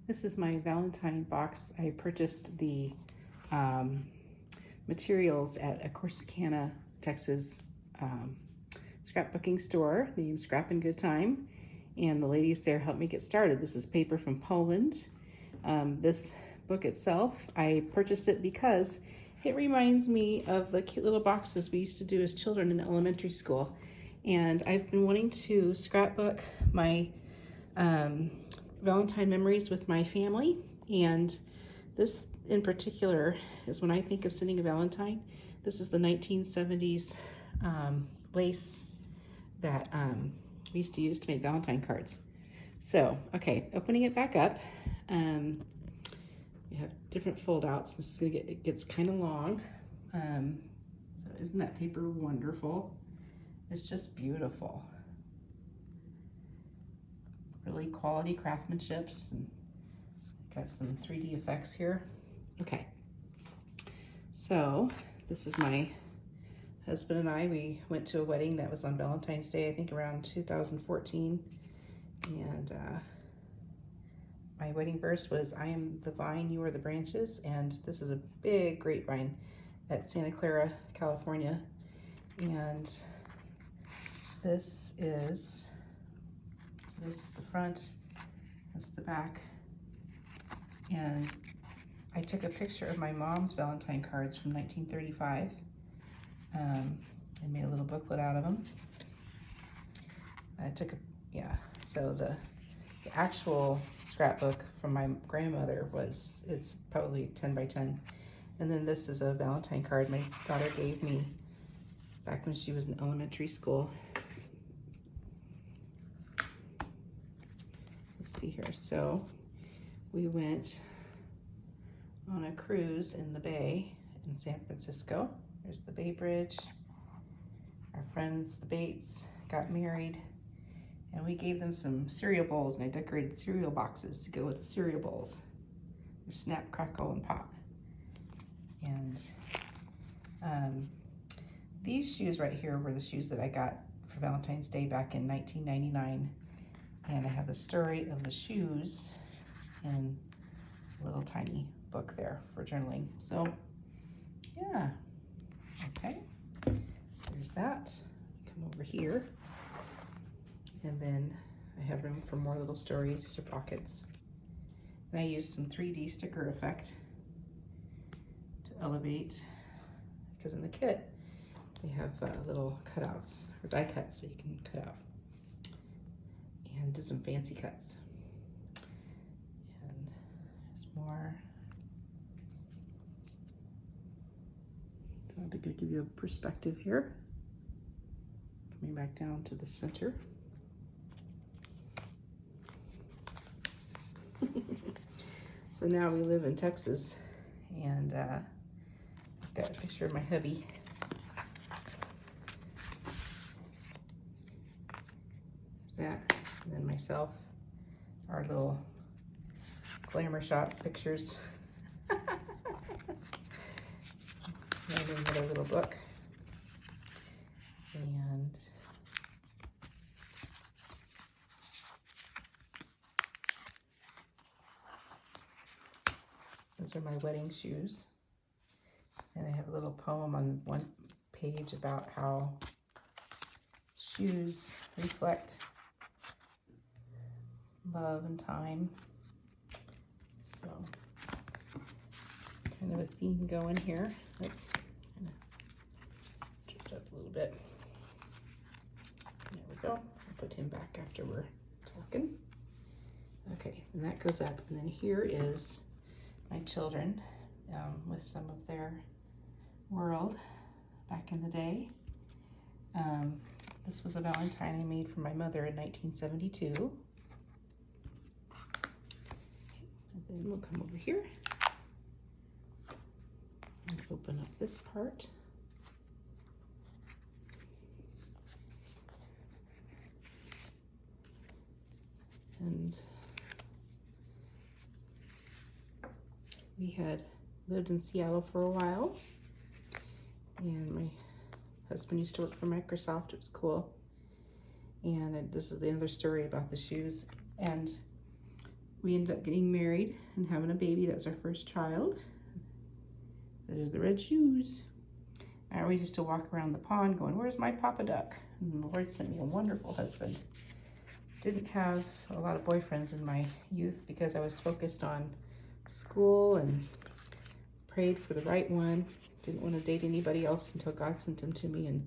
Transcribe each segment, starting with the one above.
This is my Valentine box. I purchased the materials at a Corsicana, Texas scrapbooking store named Scrap and Good Time. And the ladies there helped me get started. This is paper from Poland. This book itself, I purchased it because it reminds me of the cute little boxes we used to do as children in elementary school. And I've been wanting to scrapbook my Valentine memories with my family, and this in particular is when I think of sending a Valentine. This is the 1970s lace that we used to use to make Valentine cards. So, okay, opening it back up, we have different fold outs. This is gonna it gets kind of long. So isn't that paper wonderful? It's just beautiful. Really quality craftsmanships, and got some 3D effects here. Okay, so this is my husband and I. We went to a wedding that was on Valentine's Day, I think around 2014, and my wedding verse was, "I am the vine, you are the branches," and this is a big grapevine at Santa Clara, California, and this is the front, that's the back, and I took a picture of my mom's Valentine cards from 1935 and made a little booklet out of them. I took so the actual scrapbook from my grandmother it's probably 10 by 10, and then this is a Valentine card my daughter gave me back when she was in elementary school. See here, so we went on a cruise in the bay in San Francisco. There's the Bay Bridge. Our friends, the Bates, got married, and we gave them some cereal bowls, and I decorated cereal boxes to go with the cereal bowls. They're Snap, Crackle, and Pop. And these shoes right here were the shoes that I got for Valentine's Day back in 1999. And I have the story of the shoes in a little tiny book there for journaling. So, yeah, okay, there's that. Come over here, and then I have room for more little stories. These are pockets. And I used some 3D sticker effect to elevate, because in the kit, they have little cutouts, or die cuts that you can cut out. And did some fancy cuts. And there's more. So I'm going to give you a perspective here. Coming back down to the center. So now we live in Texas, and I've got a picture of my hubby. There's that. And then myself, our little glamour shot pictures. And another little book. And those are my wedding shoes. And I have a little poem on one page about how shoes reflect love and time. So kind of a theme going here. Oh, kind of tripped up a little bit. There we go. I'll put him back after we're talking. Okay, and that goes up, and then here is my children with some of their world back in the day. This was a Valentine I made for my mother in 1972. And then we'll come over here and open up this part. And we had lived in Seattle for a while, and my husband used to work for Microsoft. It was cool. And this is the other story about the shoes. And we ended up getting married and having a baby. That's our first child. There's the red shoes. I always used to walk around the pond going, where's my Papa Duck? And the Lord sent me a wonderful husband. Didn't have a lot of boyfriends in my youth because I was focused on school and prayed for the right one. Didn't want to date anybody else until God sent him to me, and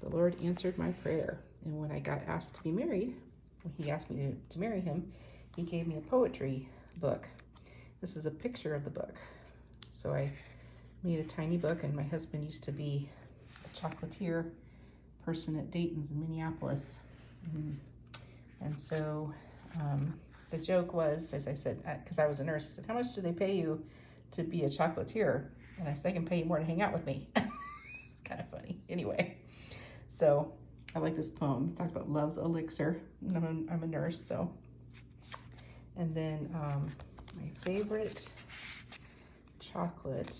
the Lord answered my prayer. And when I got asked to be married, when he asked me to marry him, he gave me a poetry book. This is a picture of the book. So I made a tiny book, and my husband used to be a chocolatier person at Dayton's in Minneapolis. And so the joke was, as I said, because I was a nurse, I said, how much do they pay you to be a chocolatier? And I said, I can pay you more to hang out with me. Kind of funny. Anyway, so I like this poem. It talks about love's elixir. And I'm a nurse, so. And then my favorite chocolate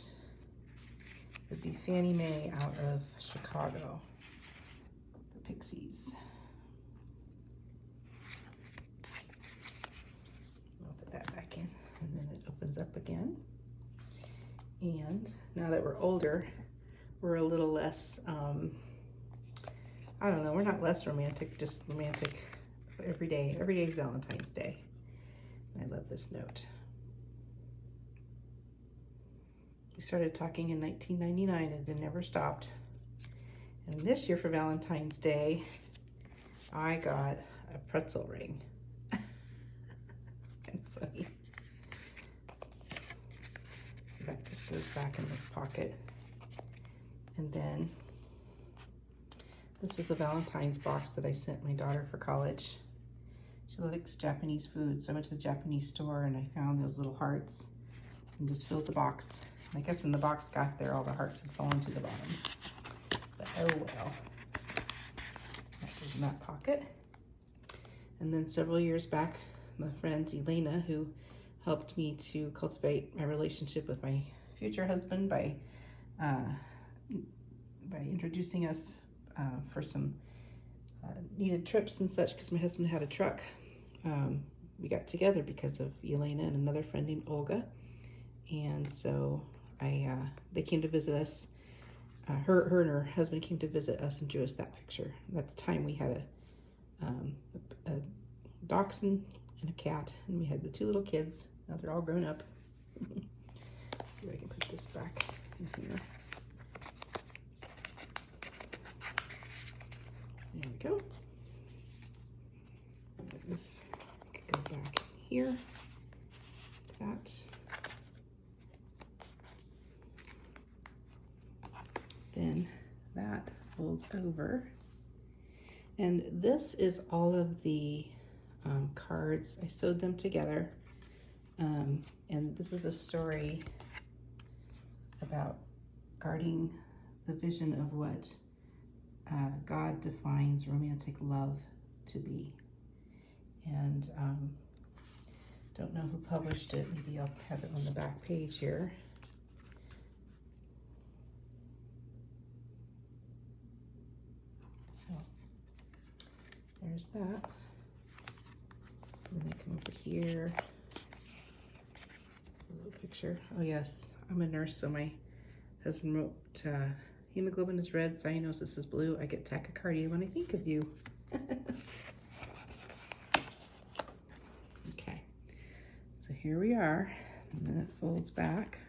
would be Fannie Mae out of Chicago, the Pixies. I'll put that back in, and then it opens up again. And now that we're older, we're a little less, I don't know, we're not less romantic, just romantic every day. Every day is Valentine's Day. And I love this note. We started talking in 1999 and it never stopped. And this year for Valentine's Day, I got a pretzel ring. Kind of funny. So that just goes back in this pocket. And then this is a Valentine's box that I sent my daughter for college. She likes Japanese food, so I went to the Japanese store and I found those little hearts and just filled the box. I guess when the box got there, all the hearts had fallen to the bottom. But oh well. That was in that pocket. And then several years back, my friend Elena, who helped me to cultivate my relationship with my future husband by introducing us for some needed trips and such, because my husband had a truck. We got together because of Elena and another friend named Olga. And so they came to visit us. Her and her husband came to visit us and drew us that picture. At the time we had a dachshund and a cat, and we had the two little kids. Now they're all grown up. Let's see if I can put this back in here. There we go. This could go back here. That. Then that folds over. And this is all of the cards. I sewed them together. And this is a story about guarding the vision of what God defines romantic love to be. And don't know who published it. Maybe I'll have it on the back page here. So there's that. And then I come over here. A little picture. Oh yes, I'm a nurse, so my husband wrote, hemoglobin is red, cyanosis is blue. I get tachycardia when I think of you. Okay, so here we are, and then it folds back.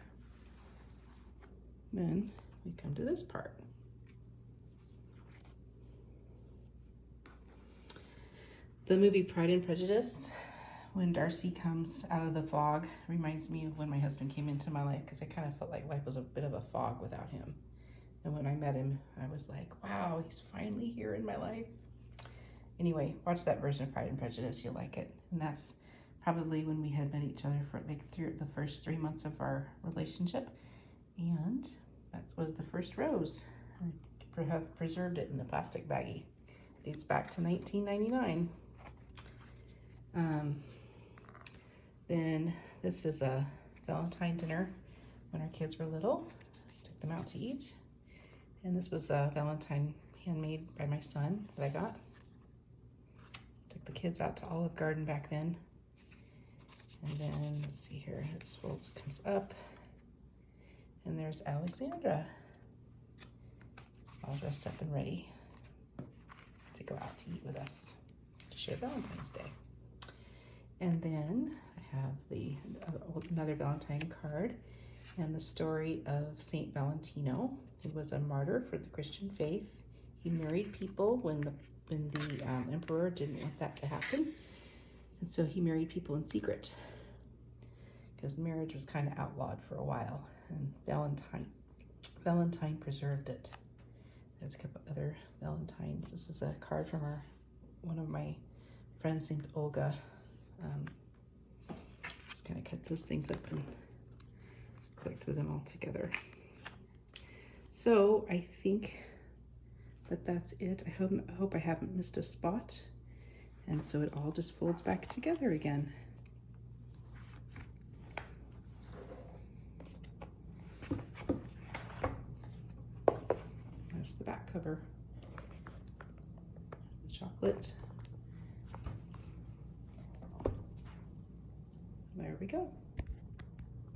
Then we come to this part. The movie Pride and Prejudice, when Darcy comes out of the fog, reminds me of when my husband came into my life, because I kind of felt like life was a bit of a fog without him. And when I met him, I was like, wow, he's finally here in my life. Anyway, watch that version of Pride and Prejudice, you'll like it. And that's probably when we had met each other for like the first 3 months of our relationship. And that was the first rose. I have preserved it in a plastic baggie. Dates back to 1999. Then this is a Valentine dinner when our kids were little. I took them out to eat. And this was a Valentine handmade by my son that I got. Took the kids out to Olive Garden back then. And then, let's see here, this folds, comes up, and there's Alexandra, all dressed up and ready to go out to eat with us to share Valentine's Day. And then I have another Valentine card and the story of Saint Valentino. He was a martyr for the Christian faith. He married people when the emperor didn't want that to happen, and so he married people in secret because marriage was kind of outlawed for a while, and Valentine preserved it. There's a couple other Valentines. This is a card from one of my friends named Olga. Just kind of cut those things up and collected them all together. So I think that's it. I hope I haven't missed a spot. And so it all just folds back together again. There's the back cover. The chocolate. There we go.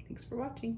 Thanks for watching.